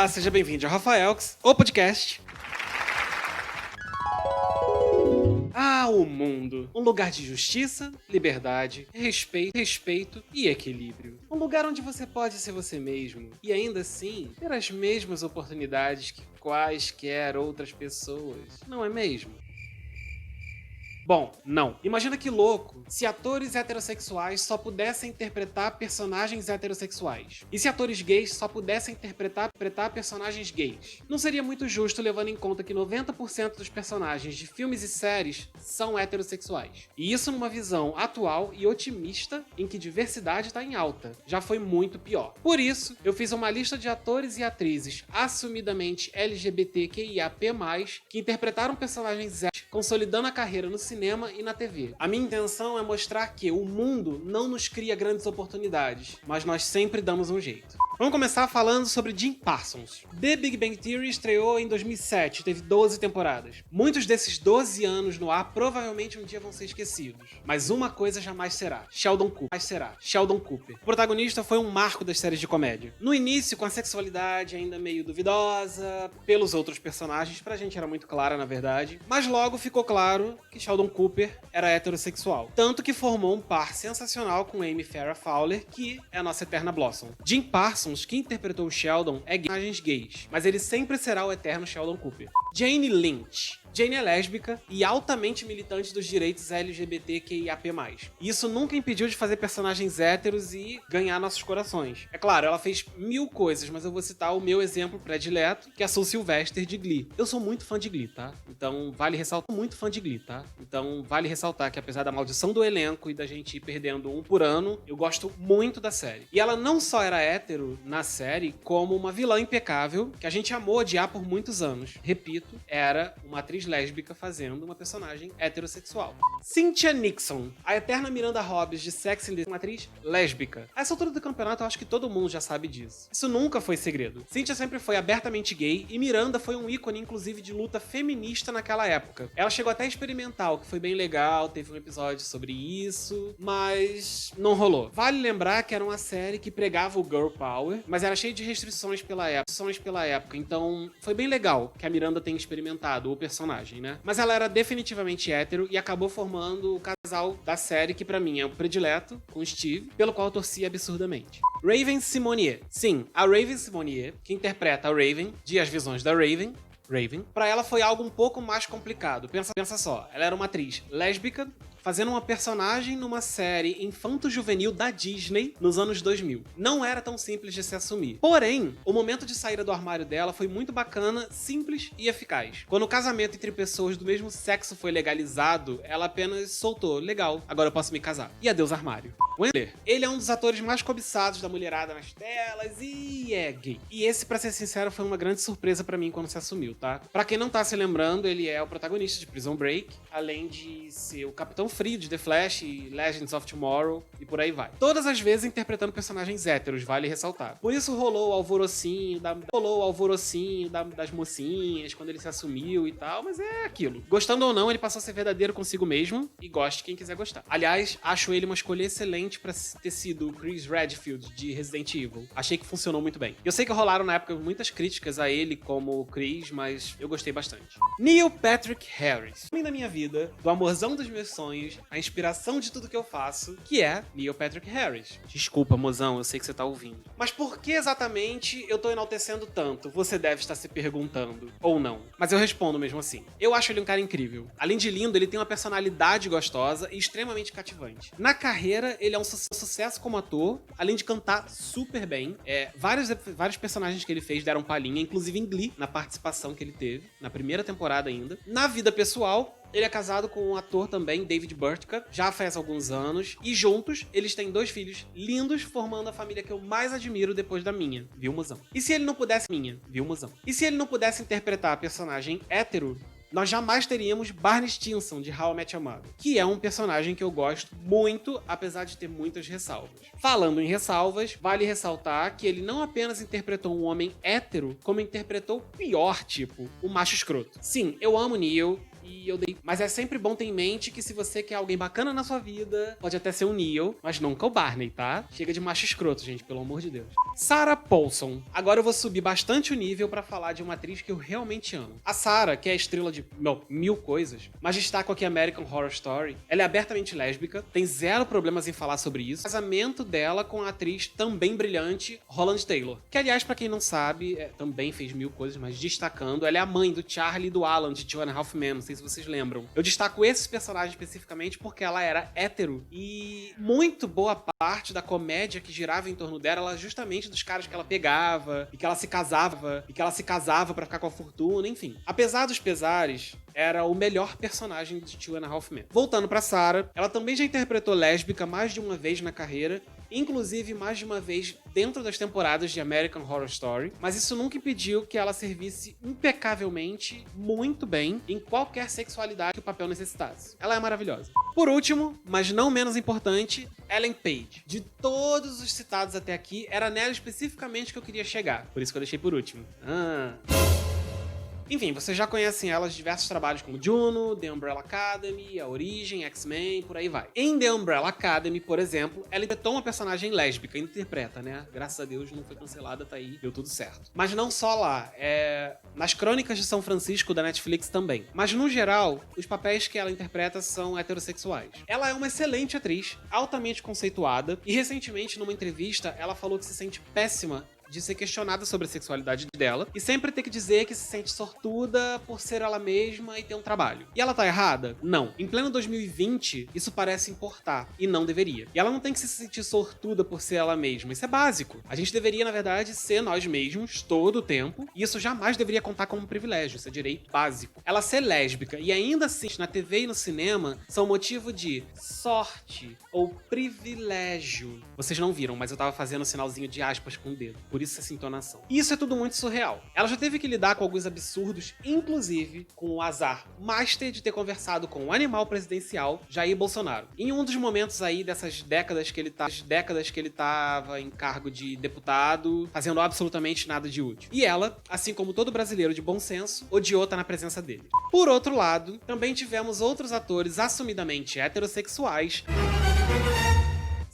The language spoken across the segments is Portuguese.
Olá, seja bem-vindo ao Rafaelx, o podcast. O mundo. Um lugar de justiça, liberdade, respeito e equilíbrio. Um lugar onde você pode ser você mesmo e ainda assim ter as mesmas oportunidades que quaisquer outras pessoas, não é mesmo? Bom, não. Imagina que louco se atores heterossexuais só pudessem interpretar personagens heterossexuais. E se atores gays só pudessem interpretar personagens gays. Não seria muito justo levando em conta que 90% dos personagens de filmes e séries são heterossexuais. E isso numa visão atual e otimista em que diversidade está em alta. Já foi muito pior. Por isso, eu fiz uma lista de atores e atrizes assumidamente LGBTQIAP+, que interpretaram personagens héteros, consolidando a carreira no cinema e na TV. A minha intenção é mostrar que o mundo não nos cria grandes oportunidades, mas nós sempre damos um jeito. Vamos começar falando sobre Jim Parsons. The Big Bang Theory estreou em 2007, teve 12 temporadas. Muitos desses 12 anos no ar provavelmente um dia vão ser esquecidos. Mas uma coisa jamais será: Sheldon Cooper. O protagonista foi um marco das séries de comédia. No início, com a sexualidade ainda meio duvidosa, pelos outros personagens, pra gente era muito clara, na verdade. Mas logo ficou claro que Sheldon Cooper era heterossexual. Tanto que formou um par sensacional com Amy Farrah Fowler, que é a nossa eterna Blossom. Jim Parsons, que interpretou o Sheldon, é personagens gays, mas ele sempre será o eterno Sheldon Cooper. Jane Lynch. Jane é lésbica e altamente militante dos direitos LGBTQIAP+. Isso nunca impediu de fazer personagens héteros e ganhar nossos corações. É claro, ela fez 1000 coisas, mas eu vou citar o meu exemplo predileto, que é a Sue Sylvester de Glee. Eu sou muito fã de Glee, tá? Então vale ressaltar que apesar da maldição do elenco e da gente ir perdendo um por ano, eu gosto muito da série. E ela não só era hétero na série, como uma vilã impecável, que a gente amou odiar por muitos anos. Repito, era uma atriz lésbica fazendo uma personagem heterossexual. Cynthia Nixon, a eterna Miranda Hobbs de Sex and the City, uma atriz lésbica. A essa altura do campeonato eu acho que todo mundo já sabe disso. Isso nunca foi segredo. Cynthia sempre foi abertamente gay e Miranda foi um ícone inclusive de luta feminista naquela época. Ela chegou até a experimentar, o que foi bem legal, teve um episódio sobre isso, mas não rolou. Vale lembrar que era uma série que pregava o girl power, mas era cheio de restrições pela época, então foi bem legal que a Miranda tenha experimentado o personagem, né? Mas ela era definitivamente hétero e acabou formando o casal da série que pra mim é o predileto, com o Steve, pelo qual eu torci absurdamente. Raven Simonier. Sim, a Raven Simonier, que interpreta a Raven de As Visões da Raven, pra ela foi algo um pouco mais complicado. Pensa só, ela era uma atriz lésbica, fazendo uma personagem numa série infanto-juvenil da Disney nos anos 2000. Não era tão simples de se assumir. Porém, o momento de saída do armário dela foi muito bacana, simples e eficaz. Quando o casamento entre pessoas do mesmo sexo foi legalizado, ela apenas soltou: legal, agora eu posso me casar. E adeus armário. Wendler, ele é um dos atores mais cobiçados da mulherada nas telas e é gay. E esse, pra ser sincero, foi uma grande surpresa pra mim quando se assumiu, tá? Pra quem não tá se lembrando, ele é o protagonista de Prison Break, além de ser o Capitão Frio de The Flash e Legends of Tomorrow e por aí vai. Todas as vezes interpretando personagens héteros, vale ressaltar. Por isso rolou o alvorocinho das mocinhas quando ele se assumiu e tal, mas é aquilo. Gostando ou não, ele passou a ser verdadeiro consigo mesmo e goste quem quiser gostar. Aliás, acho ele uma escolha excelente pra ter sido o Chris Redfield de Resident Evil. Achei que funcionou muito bem. Eu sei que rolaram na época muitas críticas a ele como Chris, mas eu gostei bastante. Neil Patrick Harris. O homem da minha vida, do amorzão dos meus sonhos, a inspiração de tudo que eu faço, que é Neil Patrick Harris. Desculpa, mozão, eu sei que você tá ouvindo. Mas por que exatamente eu tô enaltecendo tanto? Você deve estar se perguntando. Ou não. Mas eu respondo mesmo assim. Eu acho ele um cara incrível. Além de lindo, ele tem uma personalidade gostosa e extremamente cativante. Na carreira, ele é um sucesso como ator, além de cantar super bem. Vários personagens que ele fez deram palhinha, inclusive em Glee, na participação que ele teve, na primeira temporada ainda. Na vida pessoal, ele é casado com um ator também, David Burtka, já faz alguns anos, e juntos eles têm 2 filhos lindos, formando a família que eu mais admiro depois da minha, viu, mozão? E se ele não pudesse interpretar a personagem hétero, nós jamais teríamos Barney Stinson, de How I Met Your Mother, que é um personagem que eu gosto muito, apesar de ter muitas ressalvas. Falando em ressalvas, vale ressaltar que ele não apenas interpretou um homem hétero, como interpretou o pior tipo, o macho escroto. Sim, eu amo Neil, e eu dei. Mas é sempre bom ter em mente que se você quer alguém bacana na sua vida, pode até ser o Neo, mas nunca o Barney, tá? Chega de macho escroto, gente, pelo amor de Deus. Sarah Paulson. Agora eu vou subir bastante o nível pra falar de uma atriz que eu realmente amo. A Sarah, que é a estrela de mil coisas, mas destaco aqui American Horror Story, ela é abertamente lésbica, tem zero problemas em falar sobre isso. O casamento dela com a atriz também brilhante, Holland Taylor. Que, aliás, pra quem não sabe, também fez mil coisas, mas destacando, ela é a mãe do Charlie e do Alan, de Two and a Half Men, não sei se vocês lembram. Eu destaco esses personagens especificamente porque ela era hétero e muito boa parte da comédia que girava em torno dela era justamente dos caras que ela pegava e que ela se casava pra ficar com a fortuna, enfim. Apesar dos pesares, era o melhor personagem de Two and a Half Men. Voltando pra Sarah, ela também já interpretou lésbica mais de uma vez na carreira, inclusive mais de uma vez dentro das temporadas de American Horror Story, mas isso nunca impediu que ela servisse impecavelmente, muito bem, em qualquer sexualidade que o papel necessitasse. Ela é maravilhosa. Por último, mas não menos importante, Ellen Page. De todos os citados até aqui, era nela especificamente que eu queria chegar, por isso que eu deixei por último. Enfim, vocês já conhecem ela de diversos trabalhos como Juno, The Umbrella Academy, A Origem, X-Men, por aí vai. Em The Umbrella Academy, por exemplo, ela interpretou uma personagem lésbica, interpreta, né? Graças a Deus não foi cancelada, tá aí, deu tudo certo. Mas não só lá, nas Crônicas de São Francisco da Netflix também. Mas no geral, os papéis que ela interpreta são heterossexuais. Ela é uma excelente atriz, altamente conceituada, e recentemente, numa entrevista, ela falou que se sente péssima de ser questionada sobre a sexualidade dela e sempre ter que dizer que se sente sortuda por ser ela mesma e ter um trabalho. E ela tá errada? Não. Em pleno 2020, isso parece importar e não deveria. E ela não tem que se sentir sortuda por ser ela mesma. Isso é básico. A gente deveria, na verdade, ser nós mesmos todo o tempo e isso jamais deveria contar como um privilégio. Isso é direito básico. Ela ser lésbica e ainda assim na TV e no cinema são motivo de sorte ou privilégio. Vocês não viram, mas eu tava fazendo um sinalzinho de aspas com o dedo. Por isso essa entonação. E isso é tudo muito surreal. Ela já teve que lidar com alguns absurdos, inclusive com o azar master de ter conversado com o animal presidencial, Jair Bolsonaro. Em um dos momentos aí dessas décadas que ele tava em cargo de deputado, fazendo absolutamente nada de útil. E ela, assim como todo brasileiro de bom senso, odiou estar na presença dele. Por outro lado, também tivemos outros atores assumidamente heterossexuais.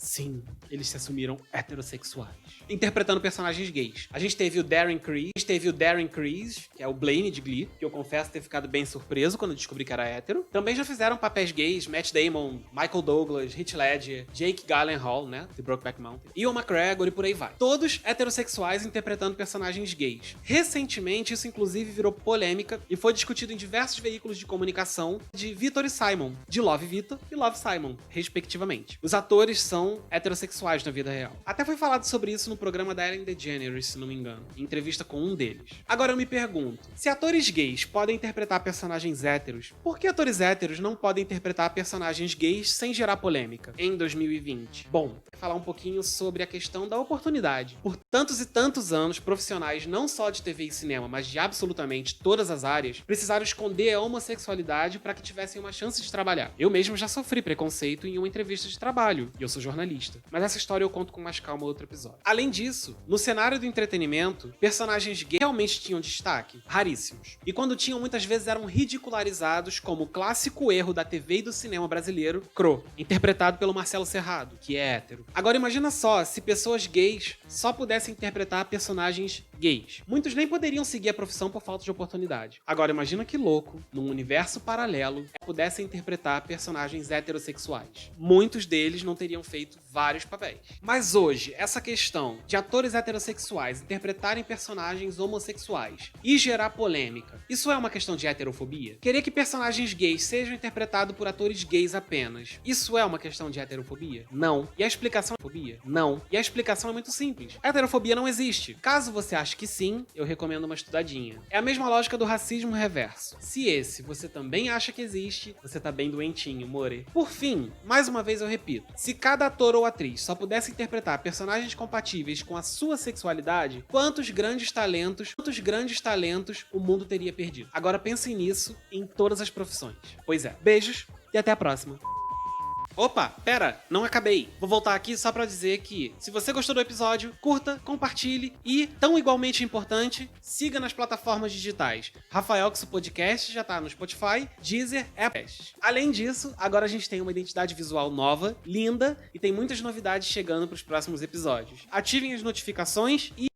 Sim, eles se assumiram heterossexuais, interpretando personagens gays. A gente teve o Darren Criss, que é o Blaine de Glee, que eu confesso ter ficado bem surpreso quando descobri que era hétero. Também já fizeram papéis gays, Matt Damon, Michael Douglas, Heath Ledger, Jake Gyllenhaal, né, de Brokeback Mountain, Ewan McGregor e por aí vai. Todos heterossexuais interpretando personagens gays. Recentemente, isso inclusive virou polêmica e foi discutido em diversos veículos de comunicação de Victor e Simon, de Love Victor e Love Simon, respectivamente. Os atores são heterossexuais na vida real. Até foi falado sobre isso no programa da Ellen DeGeneres, se não me engano, em entrevista com um deles. Agora eu me pergunto, se atores gays podem interpretar personagens héteros, por que atores héteros não podem interpretar personagens gays sem gerar polêmica em 2020? Bom, vou falar um pouquinho sobre a questão da oportunidade. Por tantos e tantos anos, profissionais não só de TV e cinema, mas de absolutamente todas as áreas, precisaram esconder a homossexualidade para que tivessem uma chance de trabalhar. Eu mesmo já sofri preconceito em uma entrevista de trabalho, e eu sou jornalista. Mas essa história eu conto com mais calma em outro episódio. Além disso, no cenário do entretenimento, personagens gays realmente tinham destaque? Raríssimos. E quando tinham, muitas vezes eram ridicularizados como o clássico erro da TV e do cinema brasileiro, Cro, interpretado pelo Marcelo Serrado, que é hétero. Agora imagina só, se pessoas gays só pudessem interpretar personagens gays. Muitos nem poderiam seguir a profissão por falta de oportunidade. Agora imagina que louco, num universo paralelo, pudessem interpretar personagens heterossexuais. Muitos deles não teriam feito vários papéis. Mas hoje, essa questão de atores heterossexuais interpretarem personagens homossexuais e gerar polêmica, isso é uma questão de heterofobia? Querer que personagens gays sejam interpretados por atores gays apenas, isso é uma questão de heterofobia? Não. E a explicação é fobia? Não. E a explicação é muito simples. A heterofobia não existe. Caso você ache que sim, eu recomendo uma estudadinha. É a mesma lógica do racismo reverso. Se esse você também acha que existe, você tá bem doentinho, more. Por fim, mais uma vez eu repito, se cada ator ou atriz só pudesse interpretar personagens compatíveis com a sua sexualidade, quantos grandes talentos o mundo teria perdido? Agora pensem nisso em todas as profissões. Pois é. Beijos e até a próxima. Opa, pera, não acabei. Vou voltar aqui só pra dizer que, se você gostou do episódio, curta, compartilhe e, tão igualmente importante, siga nas plataformas digitais. Rafaelxo Podcast já tá no Spotify, Deezer, Apple. Além disso, agora a gente tem uma identidade visual nova, linda, e tem muitas novidades chegando pros próximos episódios. Ativem as notificações e